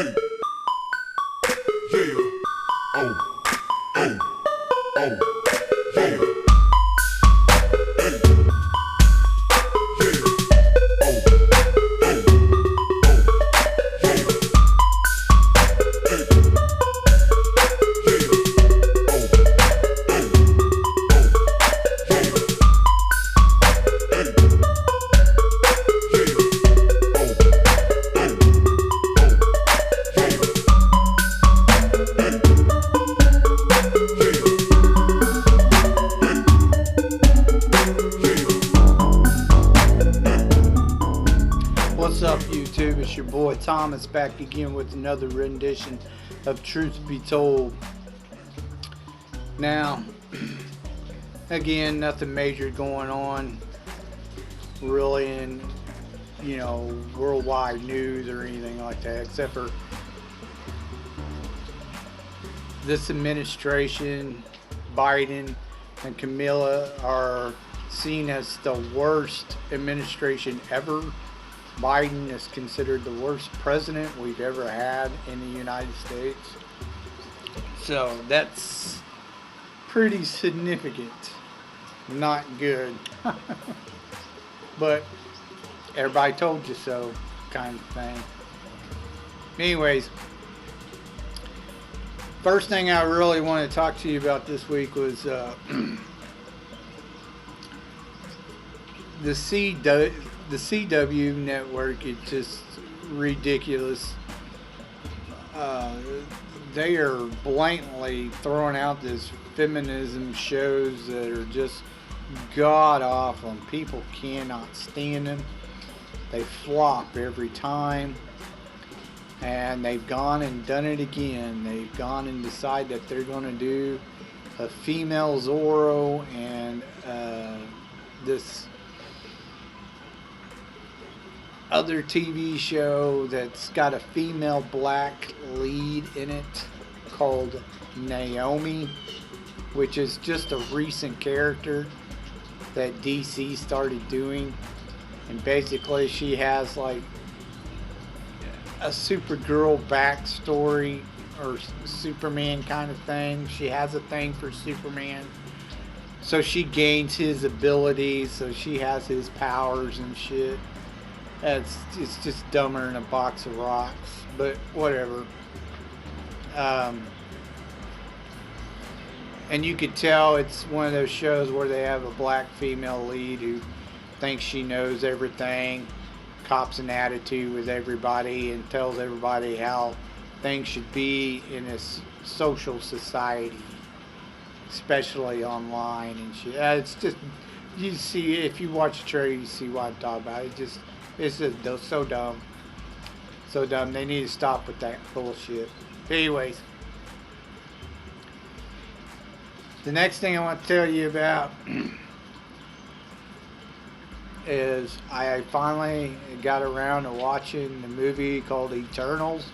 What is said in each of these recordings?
Hey, yeah, oh, oh, oh, yeah. What's up, YouTube? It's your boy Thomas back again with another rendition of Truth Be Told. Now, again, nothing major going on really in, worldwide news or anything like that, except for this administration, Biden and Camilla, are seen as the worst administration ever. Biden is considered the worst president we've ever had in the United States. So that's pretty significant. Not good. But everybody told you so kind of thing. Anyways, first thing I really want to talk to you about this week was the CW network. It's just ridiculous. They are blatantly throwing out this feminism shows that are just god awful, and people cannot stand them. They flop every time, and they've gone and done it again. They've gone and decided that they're going to do a female Zorro and this other TV show that's got a female black lead in it called Naomi, which is just a recent character that DC started doing. And basically she has like a Supergirl backstory or Superman kind of thing. She has a thing for Superman, so she gains his abilities, so she has his powers and shit. It's just dumber than a box of rocks, but whatever. And you could tell it's one of those shows where they have a black female lead who thinks she knows everything, cops an attitude with everybody, and tells everybody how things should be in this social society, especially online and shit. It's just, you see, if you watch the trailer, you see what I'm talking about. It's just so dumb. So dumb. They need to stop with that bullshit. Anyways, the next thing I want to tell you about is I finally got around to watching the movie called Eternals.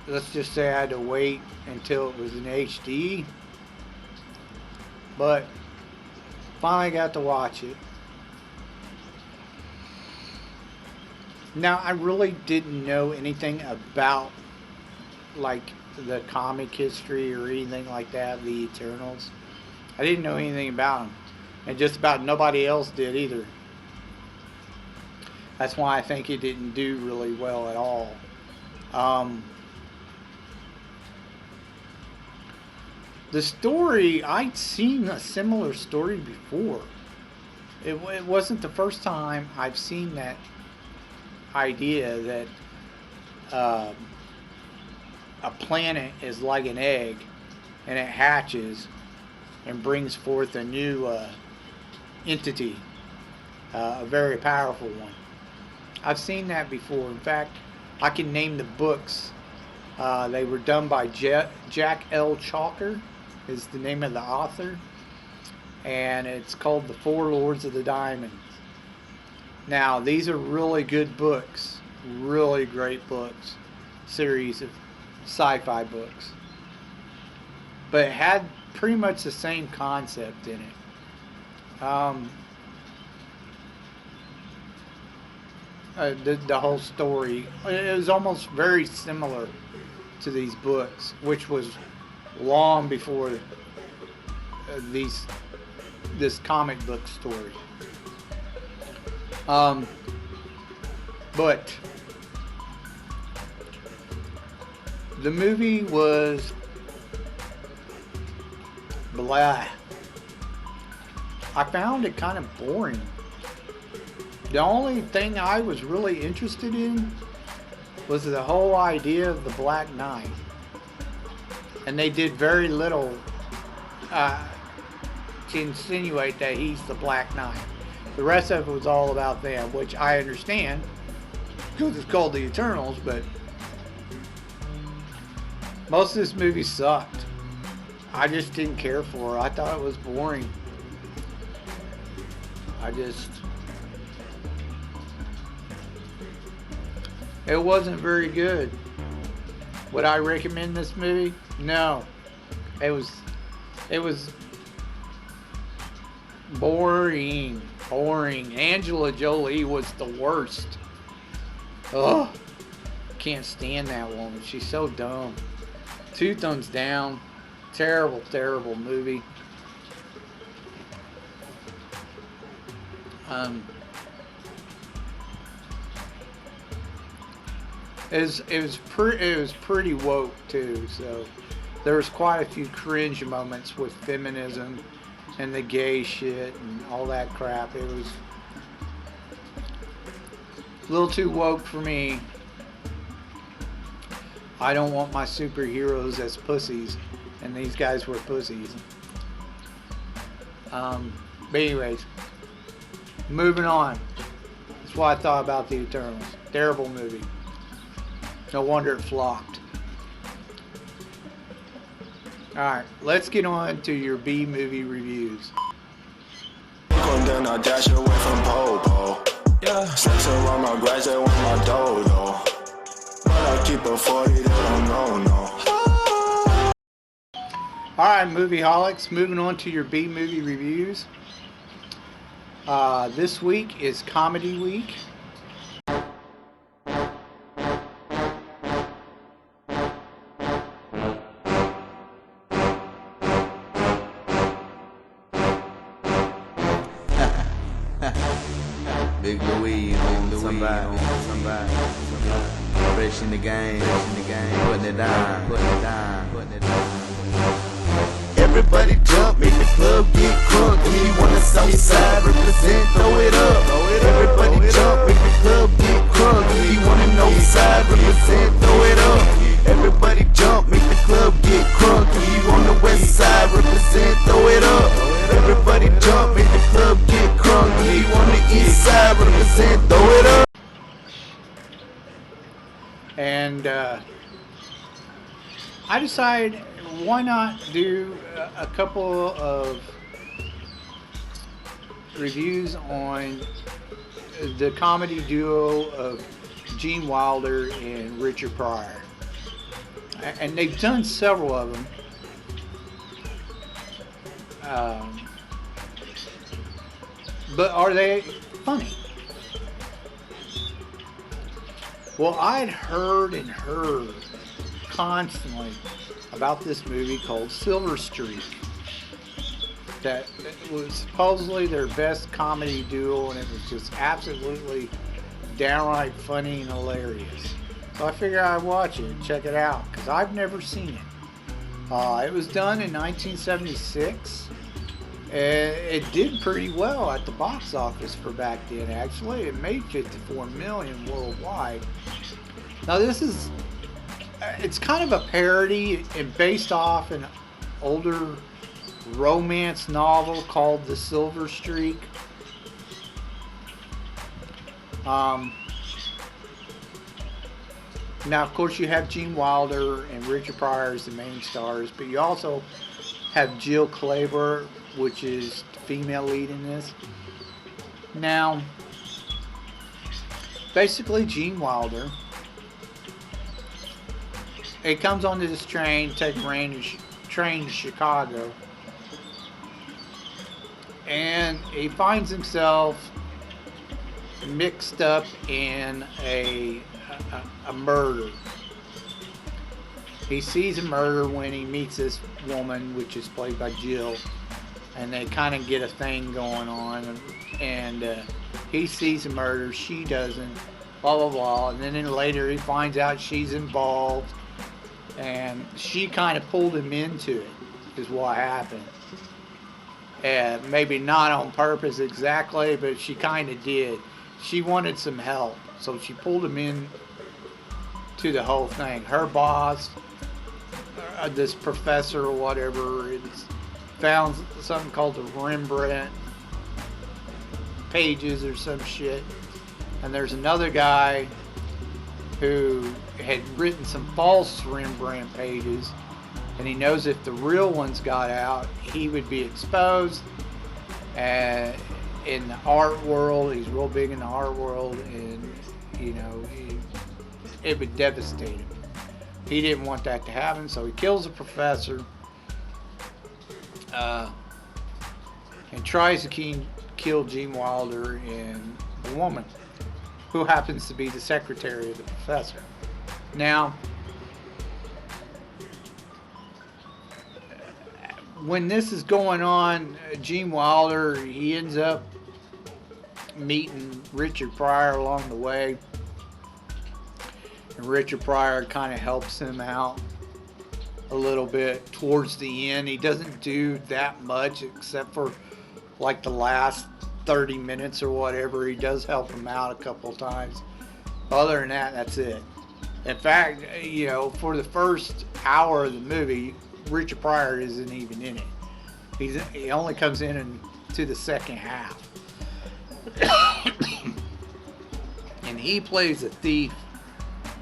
Let's just say I had to wait until it was in HD. But finally got to watch it. Now, I really didn't know anything about like the comic history or anything like that, the Eternals. I didn't know anything about them, and just about nobody else did either. That's why I think it didn't do really well at all. The story, I'd seen a similar story before. It wasn't the first time I've seen that idea that a planet is like an egg, and it hatches and brings forth a new entity, a very powerful one. I've seen that before. In fact, I can name the books. They were done by Jack L. Chalker is the name of the author, and it's called The Four Lords of the Diamonds. Now, these are really good books, really great books, series of sci-fi books, but it had pretty much the same concept in it. the whole story. It was almost very similar to these books, which was long before this comic book story. But the movie was blah. I found it kind of boring. The only thing I was really interested in was the whole idea of the Black Knight. And they did very little to insinuate that he's the Black Knight. The rest of it was all about them, which I understand because it's called the Eternals, but most of this movie sucked. I just didn't care for it. I thought it was boring. It wasn't very good. Would I recommend this movie? No. It was boring. Angela Jolie was the worst. Ugh. Can't stand that woman. She's so dumb. 2 thumbs down. Terrible, terrible movie. It was pretty woke too, so there was quite a few cringe moments with feminism and the gay shit and all that crap. It was a little too woke for me. I don't want my superheroes as pussies, and these guys were pussies. But anyways, moving on. That's what I thought about the Eternals. Terrible movie. No wonder it flopped. Alright, let's get on to your B movie reviews. Then I dash away from Popo. Yeah, snakes around my grass, they want my dodo. But I keep a 40, they don't know, no. Alright, Movieholics, moving on to your B movie reviews. This week is Comedy Week. Big Louise on somebody. Fresh in the game, putting it down. Everybody jump, make the club get crunk. If you wanna Southside represent, throw it up. Everybody jump, make the club get crunk. If you wanna Northside represent, throw it up. Everybody jump, make the club get crunk. If you on the West Side represent, throw it up. Everybody jump, make the club get crunk. If you on the East Side represent, throw it up. And I decided, why not do a couple of reviews on the comedy duo of Gene Wilder and Richard Pryor. And they've done several of them. But are they funny? Well, I'd heard constantly about this movie called Silver Streak. That was supposedly their best comedy duo, and it was just absolutely downright funny and hilarious. So I figured I'd watch it and check it out, because I've never seen it. It was done in 1976. It did pretty well at the box office for back then, actually. It made $54 million worldwide. Now it's kind of a parody and based off an older romance novel called The Silver Streak. Now, of course, you have Gene Wilder and Richard Pryor as the main stars, but you also have Jill Clayburgh, which is the female lead in this. Now, basically, Gene Wilder, he comes onto this train, taking train to Chicago, and he finds himself mixed up in a murder. He sees a murder when he meets this woman, which is played by Jill, and they kind of get a thing going on, and he sees a murder, she doesn't, blah blah blah, and then later he finds out she's involved, and she kind of pulled him into it, is what happened. Maybe not on purpose exactly, but she kind of did. She wanted some help, so she pulled him in to the whole thing. Her boss, this professor or whatever, found something called the Rembrandt pages or some shit. And there's another guy who had written some false Rembrandt pages, and he knows if the real ones got out, he would be exposed. In the art world, he's real big in the art world, and it would devastate him. He didn't want that to happen, so he kills the professor and tries to kill Gene Wilder and the woman, who happens to be the secretary of the professor. Now, when this is going on, Gene Wilder, he ends up meeting Richard Pryor along the way. And Richard Pryor kind of helps him out a little bit towards the end. He doesn't do that much except for like the last 30 minutes or whatever. He does help him out a couple of times. Other than that, that's it. In fact, for the first hour of the movie, Richard Pryor isn't even in it. He only comes in to the second half. And he plays a thief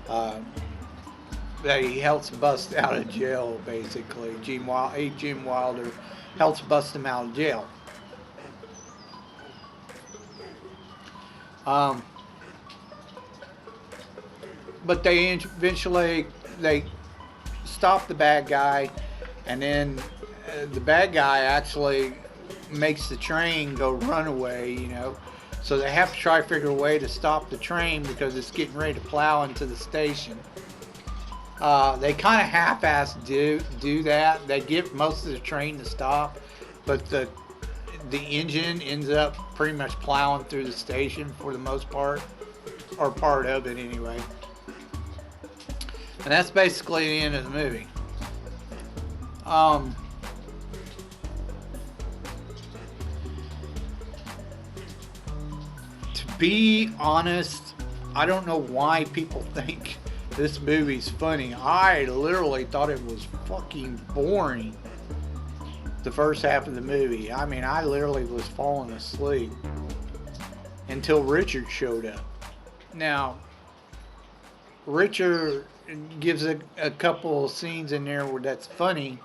that he helps bust out of jail, basically. Gene Wilder helps bust him out of jail. But they eventually stop the bad guy, and then the bad guy actually makes the train go runaway, So they have to try to figure a way to stop the train because it's getting ready to plow into the station. They kind of half-assed do that. They get most of the train to stop, but the engine ends up pretty much plowing through the station for the most part, or part of it anyway. And that's basically the end of the movie. To be honest, I don't know why people think this movie's funny. I literally thought it was fucking boring, the first half of the movie. I mean, I literally was falling asleep until Richard showed up. Now, Richard gives a couple of scenes in there where that's funny,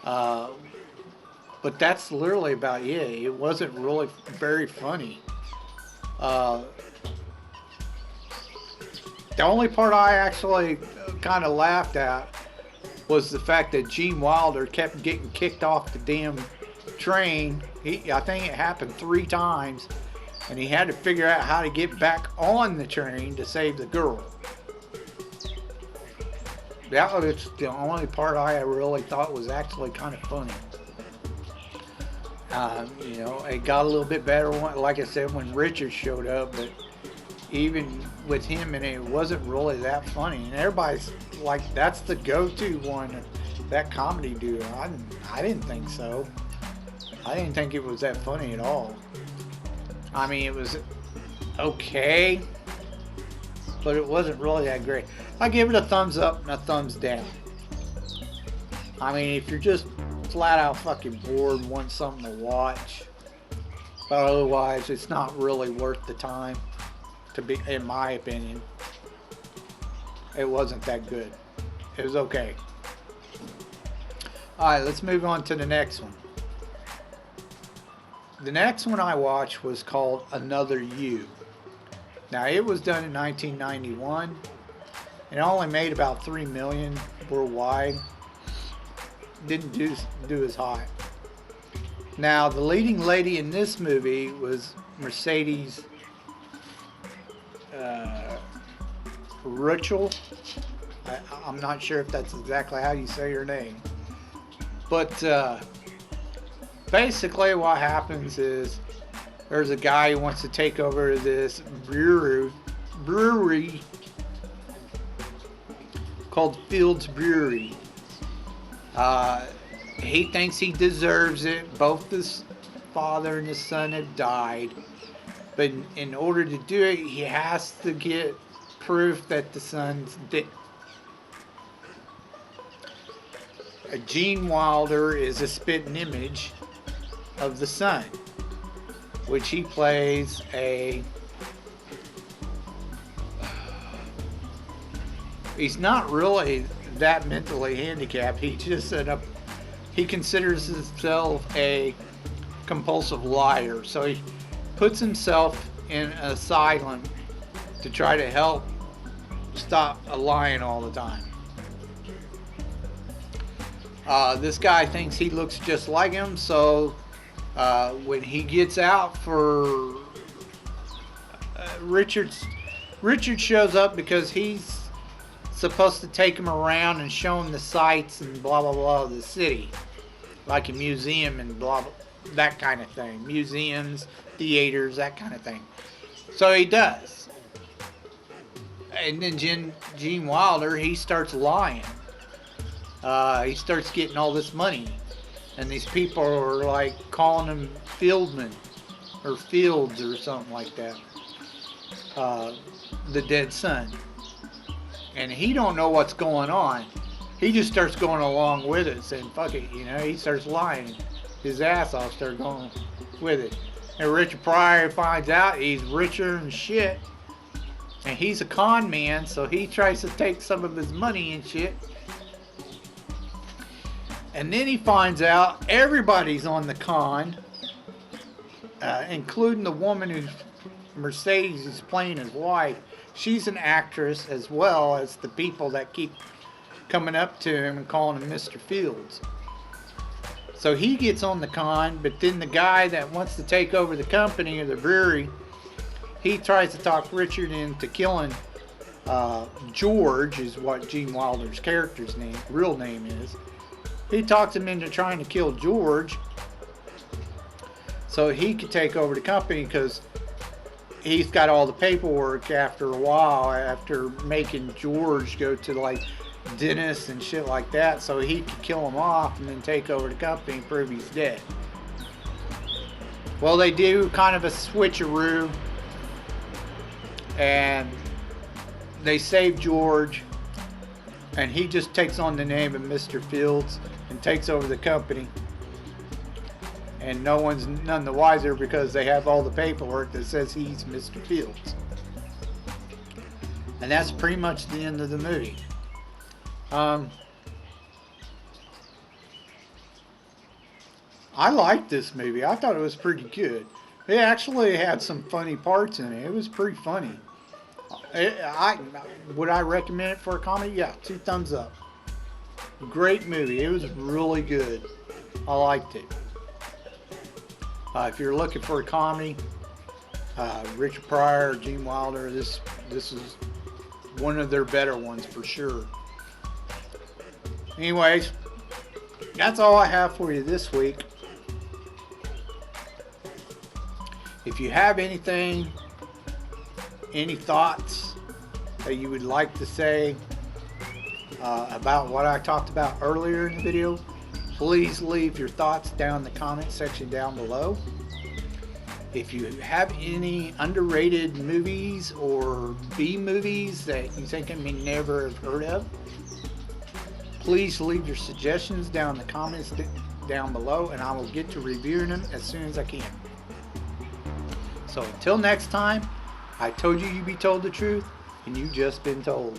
but that's literally about it. It wasn't really very funny. The only part I actually kind of laughed at was the fact that Gene Wilder kept getting kicked off the damn train. I think it happened 3 times, and he had to figure out how to get back on the train to save the girl. That was the only part I really thought was actually kind of funny. It got a little bit better, like I said, when Richard showed up, but even with him in it, it wasn't really that funny. And everybody's like, that's the go-to one, that comedy duo. I didn't think so. I didn't think it was that funny at all. I mean, it was okay, but it wasn't really that great. I give it a thumbs up and a thumbs down. I mean, if you're just flat out fucking bored and want something to watch, but otherwise it's not really worth the time, to be, in my opinion. It wasn't that good. It was okay. Alright, let's move on to the next one. The next one I watched was called Another You. Now, it was done in 1991. It only made about 3 million worldwide. Didn't do as hot. Now, the leading lady in this movie was Mercedes Rachel. I'm not sure if that's exactly how you say her name. But basically what happens is there's a guy who wants to take over this brewery called Fields Brewery. He thinks he deserves it. Both his father and his son have died. But in order to do it, he has to get proof that the son's dead. Gene Wilder is a spitting image of the son, which he plays he's not really that mentally handicapped. He just he considers himself a compulsive liar. So he puts himself in an asylum to try to help stop lying all the time. This guy thinks he looks just like him, so when he gets out for Richard shows up because he's supposed to take him around and show him the sights and blah blah blah of the city, like a museum and blah blah, that kind of thing, museums, theaters, that kind of thing. So he does, and then Gene Wilder, he starts lying. He starts getting all this money, and these people are like calling him Fieldman or Fields or something like that, the dead son. And he don't know what's going on. He just starts going along with it, saying fuck it, you know. He starts lying his ass off, starts going with it. And Richard Pryor finds out he's richer than shit, and he's a con man, so he tries to take some of his money and shit. And then he finds out everybody's on the con, including the woman who's Mercedes is playing his wife. She's an actress, as well as the people that keep coming up to him and calling him Mr. Fields. So he gets on the con, but then the guy that wants to take over the company or the brewery, he tries to talk Richard into killing George, is what Gene Wilder's character's name, real name is. He talks him into trying to kill George so he could take over the company, because he's got all the paperwork after a while, after making George go to like dentists and shit like that, so he could kill him off and then take over the company and prove he's dead. Well, they do kind of a switcheroo, and they save George, and he just takes on the name of Mr. Fields and takes over the company. And no one's none the wiser, because they have all the paperwork that says he's Mr. Fields. And that's pretty much the end of the movie. I liked this movie. I thought it was pretty good. It actually had some funny parts in it. It was pretty funny. Would I recommend it for a comedy? Yeah, 2 thumbs up. Great movie. It was really good. I liked it. If you're looking for a comedy, Richard Pryor, Gene Wilder, this is one of their better ones for sure. Anyways, that's all I have for you this week. If you have anything, any thoughts that you would like to say about what I talked about earlier in the video, please leave your thoughts down in the comment section down below. If you have any underrated movies or B movies that you think I may never have heard of, please leave your suggestions down in the comments down below, and I will get to reviewing them as soon as I can. So until next time, I told you you'd be told the truth, and you've just been told.